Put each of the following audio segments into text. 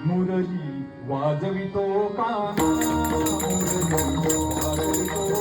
मुरली वाजवितो काना, मुरली वाजवितो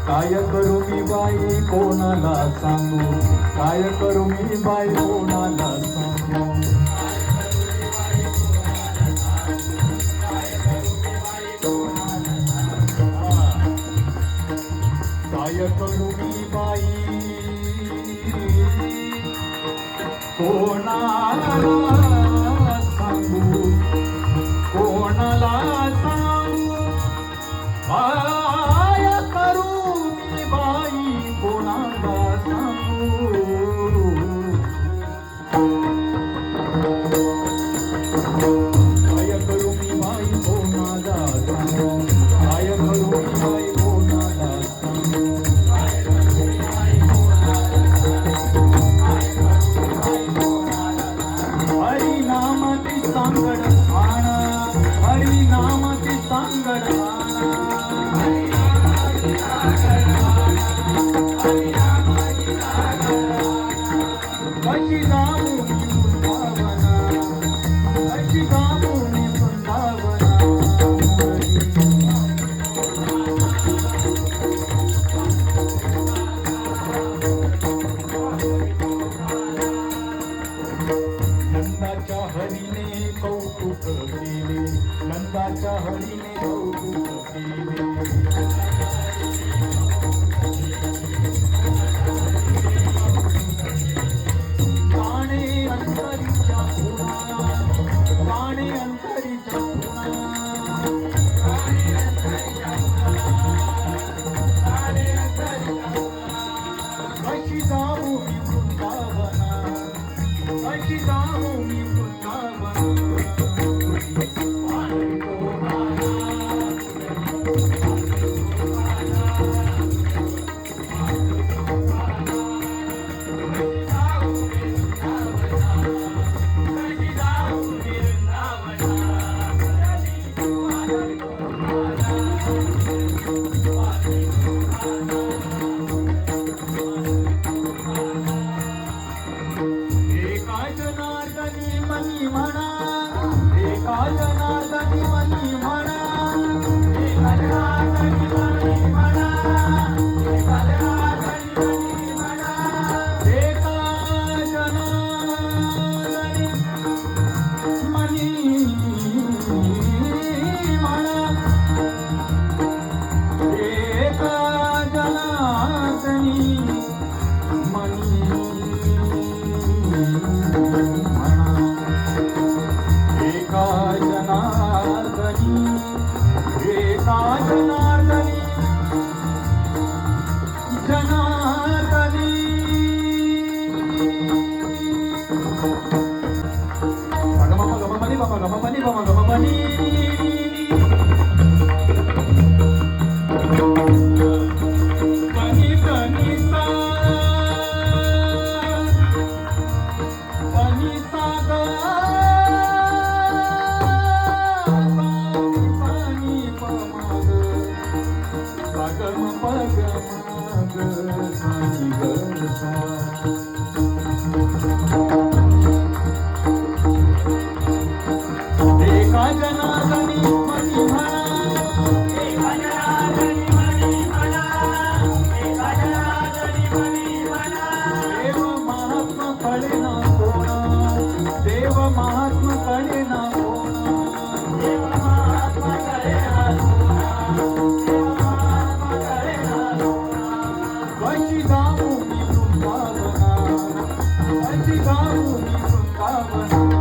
काय करू मी बाई कोणाला सांगू, काय करू मी बाई कोणाला सांगू, काय करू मी बाई कोणाला सांगू, कोणाला सांगू, काय करू मी बाई कोणाला सांगू, काय करू मी बाई कोणाला सांगू, काय करू मी बाई कोणाला सांगू, हरी नामाची सांगड आणा, हरी नामाची सांगड आणा, कशी जाऊ मी वृंदावना, कशी जाऊ मी वृंदावना, नंदाच्या हरीने कौतुक केले, नंदाच्या हरीने कौतुक केले, गाणे अंतरीच्या खुणा, गाणे अंतरीच्या खुणा, कशी जाऊ मी वृंदावना, कशी जाऊ मी वृंदावना, वाजवितो गाना, म्हणा एका जनार्दनी मनी म्हणा एका जनार्दनी मनी म्हणा एका जनार्दनी मनी म्हणा एका जनार्दनी मनी म्हणा एका जनार्दनी मनी एका जनार्दनी जनार्दनी गममनी गममनी गममनी पनी पनी सा पनी सा गा पानी पमग पगम पगमग सानी गसा एका जनार्दनी मनी म्हणा एका जनार्दनी मनी म्हणा एका जनार्दनी मनी म्हणा देव महात्मा कळे ना कोणा देव महात्मा कळे ना कोणा देव महात्मा कळे ना कोणा देव महात्मा कळे ना कोणा कशी जाऊ मी वृंदावना कशी जाऊ मी वृंदावना